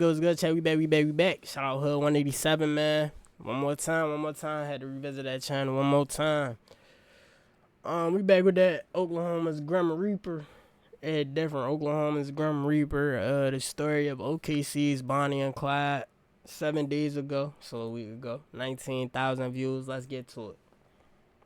Goes good, chat. We back. Shout out Hood 187, man. One more time. Had to revisit that channel one more time. We back with that Oklahoma's Grim Reaper. Different Oklahoma's Grim Reaper. The story of OKC's Bonnie and Clyde 7 days ago, so a week ago. 19,000 views. Let's get to it.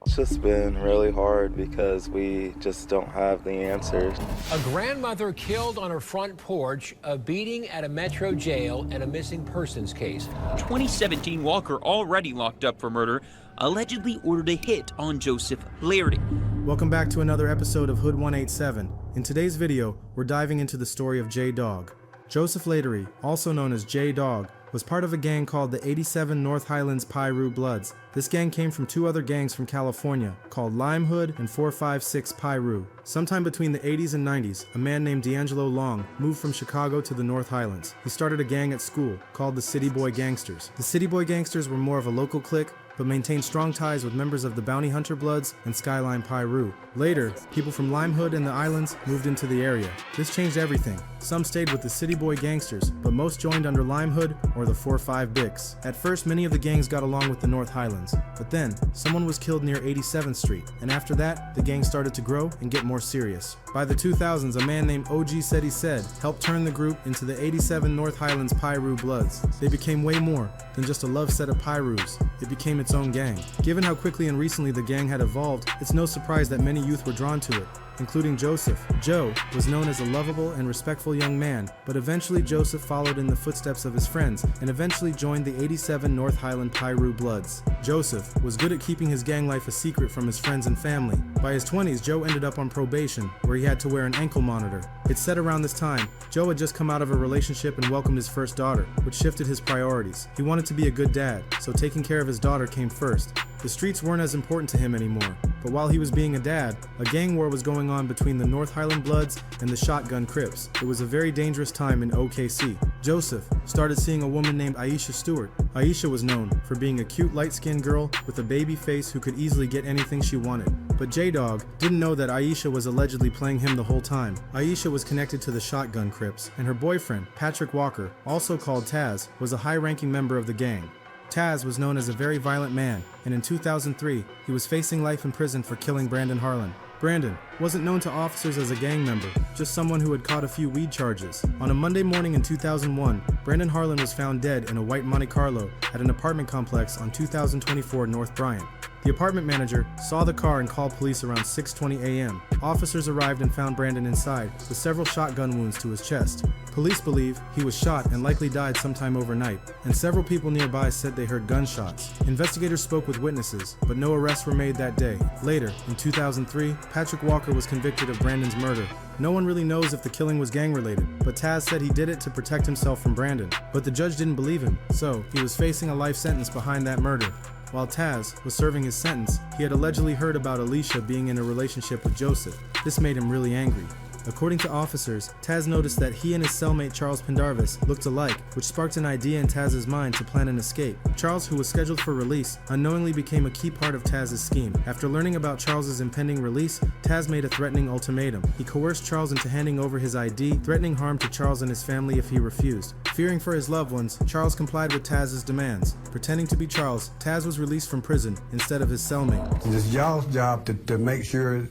It's just been really hard because we just don't have the answers. A grandmother killed on her front porch, a beating at a Metro jail, and a missing persons case. 2017 Walker, already locked up for murder, allegedly ordered a hit on Joseph Flaherty. Welcome back to another episode of Hood 187. In today's video, we're diving into the story of J-Dog. Joseph Flaherty, also known as J-Dog, was part of a gang called the 87 North Highlands Piru Bloods. This gang came from two other gangs from California, called Lime Hood and 456 Piru. Sometime between the 80s and 90s, a man named D'Angelo Long moved from Chicago to the North Highlands. He started a gang at school, called the City Boy Gangsters. The City Boy Gangsters were more of a local clique, but maintained strong ties with members of the Bounty Hunter Bloods and Skyline Piru. Later, people from Lime Hood and the islands moved into the area. This changed everything. Some stayed with the City Boy Gangsters, but most joined under Lime Hood or the 4-5 Bix. At first, many of the gangs got along with the North Highlands, but then, someone was killed near 87th Street, and after that, the gang started to grow and get more serious. By the 2000s, a man named OG Said He Said helped turn the group into the 87 North Highlands Piru Bloods. They became way more than just a love set of Pirus. It became its own gang. Given how quickly and recently the gang had evolved, it's no surprise that many youth were drawn to it, including Joseph. Joe was known as a lovable and respectful young man, but eventually Joseph followed in the footsteps of his friends and eventually joined the 87 North Highland Piru Bloods. Joseph was good at keeping his gang life a secret from his friends and family. By his 20s, Joe ended up on probation, where he had to wear an ankle monitor. It's said around this time, Joe had just come out of a relationship and welcomed his first daughter, which shifted his priorities. He wanted to be a good dad, so taking care of his daughter came first. The streets weren't as important to him anymore, but while he was being a dad, a gang war was going on between the North Highland Bloods and the Shotgun Crips. It was a very dangerous time in OKC. Joseph started seeing a woman named Aisha Stewart. Aisha was known for being a cute light-skinned girl with a baby face who could easily get anything she wanted. But J-Dog didn't know that Aisha was allegedly playing him the whole time. Aisha was connected to the Shotgun Crips, and her boyfriend, Patrick Walker, also called Taz, was a high-ranking member of the gang. Taz was known as a very violent man, and in 2003, he was facing life in prison for killing Brandon Harlan. Brandon wasn't known to officers as a gang member, just someone who had caught a few weed charges. On a Monday morning in 2001, Brandon Harlan was found dead in a white Monte Carlo at an apartment complex on 2024 North Bryant. The apartment manager saw the car and called police around 6:20 a.m. Officers arrived and found Brandon inside, with several shotgun wounds to his chest. Police believe he was shot and likely died sometime overnight, and several people nearby said they heard gunshots. Investigators spoke with witnesses, but no arrests were made that day. Later, in 2003, Patrick Walker was convicted of Brandon's murder. No one really knows if the killing was gang-related, but Taz said he did it to protect himself from Brandon. But the judge didn't believe him, so he was facing a life sentence behind that murder. While Taz was serving his sentence, he had allegedly heard about Alicia being in a relationship with Joseph. This made him really angry. According to officers, Taz noticed that he and his cellmate Charles Pendarvis looked alike, which sparked an idea in Taz's mind to plan an escape. Charles, who was scheduled for release, unknowingly became a key part of Taz's scheme. After learning about Charles's impending release, Taz made a threatening ultimatum. He coerced Charles into handing over his ID, threatening harm to Charles and his family if he refused. Fearing for his loved ones, Charles complied with Taz's demands. Pretending to be Charles, Taz was released from prison instead of his cellmate. It's y'all's job to make sure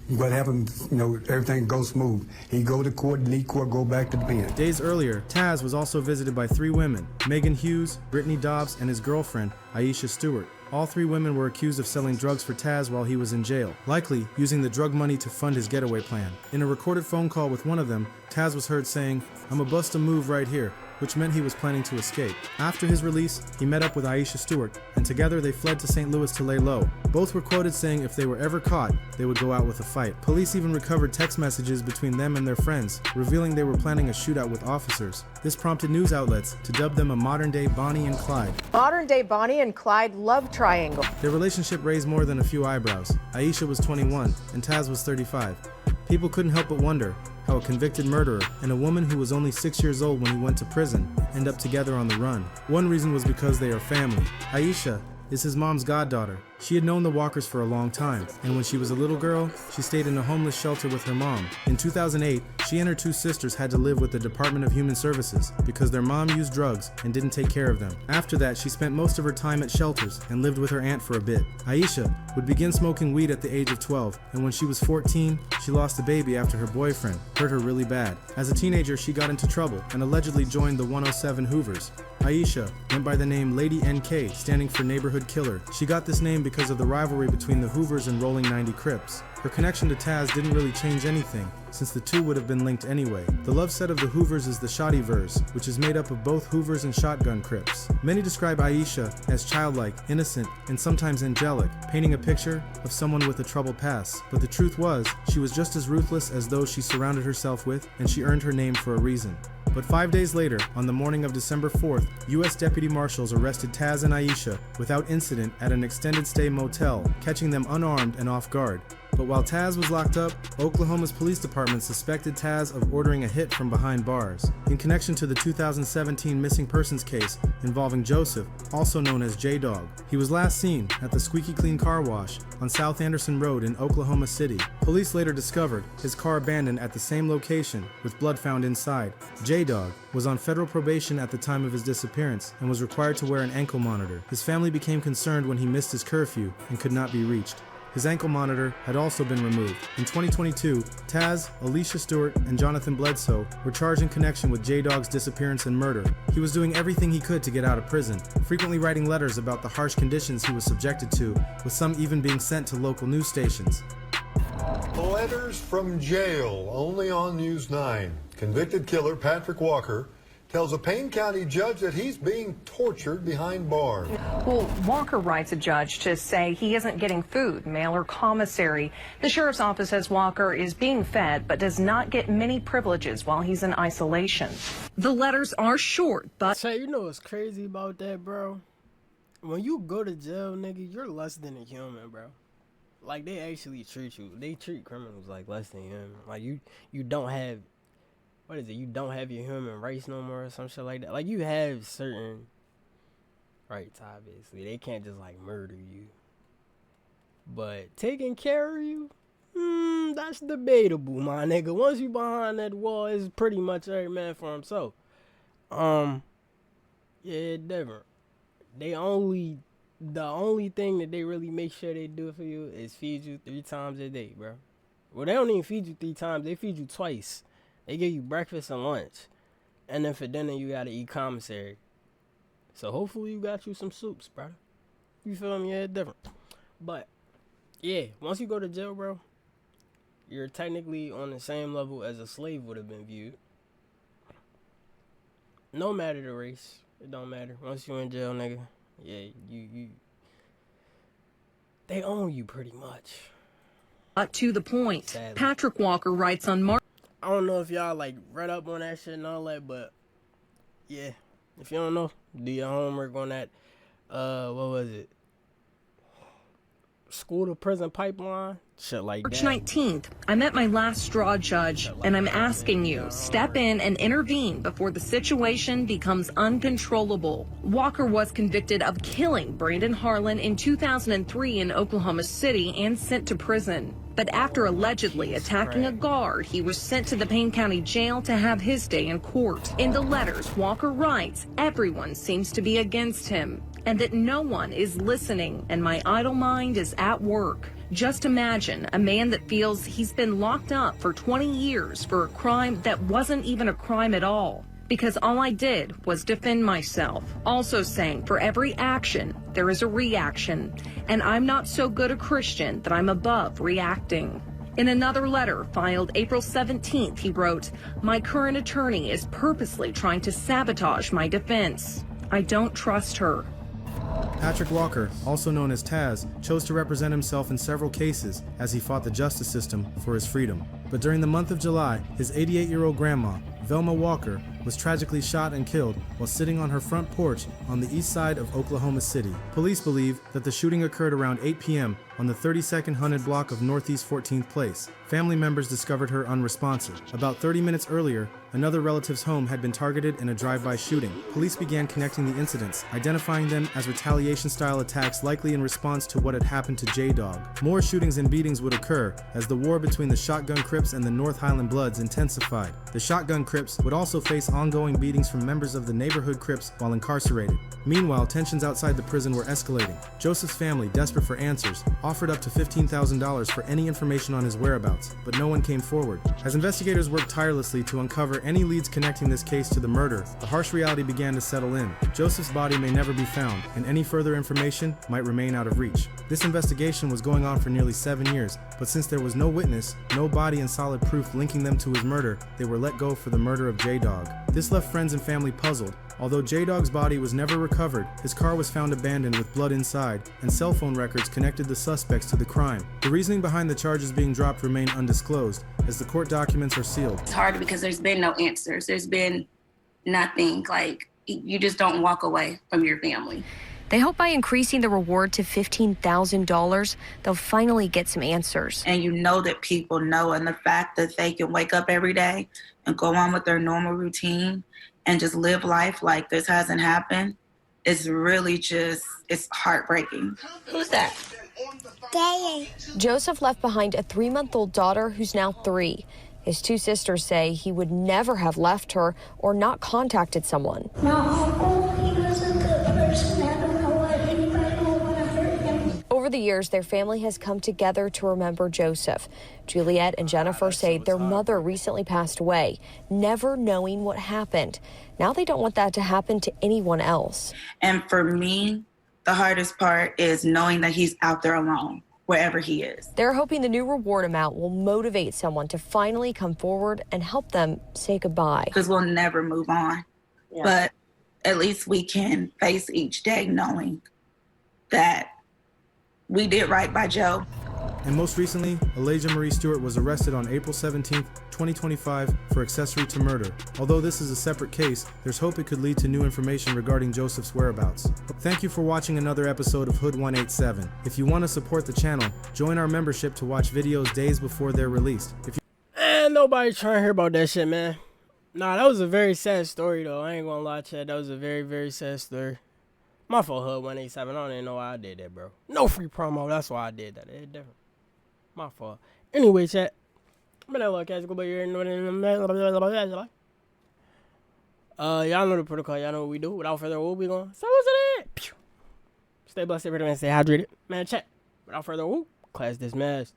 what happens, everything goes smooth. He go to court, leave court, go back to the pen. Days earlier, Taz was also visited by 3 women, Megan Hughes, Brittany Dobbs, and his girlfriend, Aisha Stewart. All 3 women were accused of selling drugs for Taz while he was in jail, likely using the drug money to fund his getaway plan. In a recorded phone call with one of them, Taz was heard saying, "I'm a bust a move right here," which meant he was planning to escape. After his release, he met up with Aisha Stewart, and together they fled to St. Louis to lay low. Both were quoted saying if they were ever caught, they would go out with a fight. Police even recovered text messages between them and their friends, revealing they were planning a shootout with officers. This prompted news outlets to dub them a modern-day Bonnie and Clyde. Modern-day Bonnie and Clyde love triangle. Their relationship raised more than a few eyebrows. Aisha was 21, and Taz was 35. People couldn't help but wonder how a convicted murderer and a woman who was only 6 years old when he went to prison end up together on the run. One reason was because they are family. Aisha is his mom's goddaughter, She had known the Walkers for a long time, and when she was a little girl, she stayed in a homeless shelter with her mom. In 2008, she and her two sisters had to live with the Department of Human Services because their mom used drugs and didn't take care of them. After that, she spent most of her time at shelters and lived with her aunt for a bit. Aisha would begin smoking weed at the age of 12, and when she was 14, she lost a baby after her boyfriend hurt her really bad. As a teenager, she got into trouble and allegedly joined the 107 Hoovers. Aisha went by the name Lady NK, standing for Neighborhood Killer. She got this name because of the rivalry between the Hoovers and Rolling 90 Crips. Her connection to Taz didn't really change anything, since the two would have been linked anyway. The love set of the Hoovers is the Shottyverse, which is made up of both Hoovers and Shotgun Crips. Many describe Aisha as childlike, innocent, and sometimes angelic, painting a picture of someone with a troubled past. But the truth was, she was just as ruthless as those she surrounded herself with, and she earned her name for a reason. But 5 days later, on the morning of December 4th, U.S. Deputy Marshals arrested Taz and Aisha without incident at an extended stay motel, catching them unarmed and off guard. But while Taz was locked up, Oklahoma's police department suspected Taz of ordering a hit from behind bars, in connection to the 2017 missing persons case involving Joseph, also known as J-Dog. He was last seen at the Squeaky Clean Car Wash on South Anderson Road in Oklahoma City. Police later discovered his car abandoned at the same location with blood found inside. J-Dog was on federal probation at the time of his disappearance and was required to wear an ankle monitor. His family became concerned when he missed his curfew and could not be reached. His ankle monitor had also been removed. In 2022, Taz, Alicia Stewart, and Jonathan Bledsoe were charged in connection with J-Dog's disappearance and murder. He was doing everything he could to get out of prison, frequently writing letters about the harsh conditions he was subjected to, with some even being sent to local news stations. Letters from jail, only on News 9. Convicted killer Patrick Walker tells a Payne County judge that he's being tortured behind bars. Well, Walker writes a judge to say he isn't getting food, mail, or commissary. The sheriff's office says Walker is being fed but does not get many privileges while he's in isolation. The letters are short, but... So you know what's crazy about that, bro? When you go to jail, nigga, you're less than a human, bro. Like, they actually treat you. They treat criminals like less than human. Like, you don't have... What is it? You don't have your human rights no more or some shit like that. Like, you have certain rights, obviously. They can't just, like, murder you. But taking care of you? That's debatable, my nigga. Once you behind that wall, it's pretty much every man for himself. Yeah, it's different. The only thing that they really make sure they do for you is feed you 3 times a day, bro. Well, they don't even feed you 3 times. They feed you twice. They give you breakfast and lunch. And then for dinner, you gotta eat commissary. So hopefully you got you some soups, brother. You feel me? Yeah, it's different. But, yeah, once you go to jail, bro, you're technically on the same level as a slave would have been viewed. No matter the race. It don't matter. Once you're in jail, nigga, yeah, you they own you pretty much. To the point, Sadly. Patrick Walker writes on March. I don't know if y'all, like, read up on that shit and all that, but, yeah. If you don't know, do your homework on that, what was it? School to prison pipeline? Shit like that. March 19th, I'm at my last straw, Judge, and I'm asking you, step in and intervene before the situation becomes uncontrollable. Walker was convicted of killing Brandon Harlan in 2003 in Oklahoma City and sent to prison. But after allegedly attacking a guard, he was sent to the Payne County Jail to have his day in court. In the letters, Walker writes, everyone seems to be against him, and that no one is listening, and my idle mind is at work. Just imagine a man that feels he's been locked up for 20 years for a crime that wasn't even a crime at all, because all I did was defend myself. Also saying for every action, there is a reaction, and I'm not so good a Christian that I'm above reacting. In another letter filed April 17th, he wrote, my current attorney is purposely trying to sabotage my defense. I don't trust her. Patrick Walker, also known as Taz, chose to represent himself in several cases as he fought the justice system for his freedom. But during the month of July, his 88-year-old grandma, Velma Walker, was tragically shot and killed while sitting on her front porch on the east side of Oklahoma City. Police believe that the shooting occurred around 8 p.m. on the 32nd Hunted block of Northeast 14th Place. Family members discovered her unresponsive. About 30 minutes earlier, another relative's home had been targeted in a drive-by shooting. Police began connecting the incidents, identifying them as retaliation-style attacks likely in response to what had happened to J-Dog. More shootings and beatings would occur as the war between the Shotgun Crips and the North Highland Bloods intensified. The Shotgun Crips would also face ongoing beatings from members of the neighborhood Crips while incarcerated. Meanwhile, tensions outside the prison were escalating. Joseph's family, desperate for answers, offered up to $15,000 for any information on his whereabouts, but no one came forward. As investigators worked tirelessly to uncover any leads connecting this case to the murder, the harsh reality began to settle in. Joseph's body may never be found, and any further information might remain out of reach. This investigation was going on for nearly 7 years, but since there was no witness, no body and solid proof linking them to his murder, they were let go for the murder of J-Dog. This left friends and family puzzled. Although J-Dog's body was never recovered, his car was found abandoned with blood inside, and cell phone records connected the suspects to the crime. The reasoning behind the charges being dropped remain undisclosed, as the court documents are sealed. It's hard because there's been no answers. There's been nothing. Like, you just don't walk away from your family. They hope by increasing the reward to $15,000, they'll finally get some answers. And you know that people know, and the fact that they can wake up every day and go on with their normal routine and just live life like this hasn't happened is really just, it's heartbreaking. Who's that? Daddy. Joseph left behind a 3-month-old daughter who's now 3. His 2 sisters say he would never have left her or not contacted someone. My uncle, he was a good person. I don't know what anybody would want to hurt him. Over the years, their family has come together to remember Joseph. Juliet and Jennifer say their mother recently passed away, never knowing what happened. Now they don't want that to happen to anyone else. And for me, the hardest part is knowing that he's out there alone, wherever he is. They're hoping the new reward amount will motivate someone to finally come forward and help them say goodbye. Because we'll never move on. Yeah. But at least we can face each day knowing that we did right by Joe. And most recently, Elijah Marie Stewart was arrested on April 17, 2025 for accessory to murder. Although this is a separate case, there's hope it could lead to new information regarding Joseph's whereabouts. Thank you for watching another episode of Hood 187. If you want to support the channel, join our membership to watch videos days before they're released. And nobody trying to hear about that shit, man. Nah, that was a very sad story, though. I ain't gonna lie to you. That was a very, very sad story. My fault, Hood 187. I don't even know why I did that, bro. No free promo. That's why I did that. It's different. My fault. Anyway, chat. Y'all know the protocol. Y'all know what we do. Without further ado, we going. So what's it? Stay blessed, everybody, and stay hydrated. Man, chat. Without further ado, class dismissed.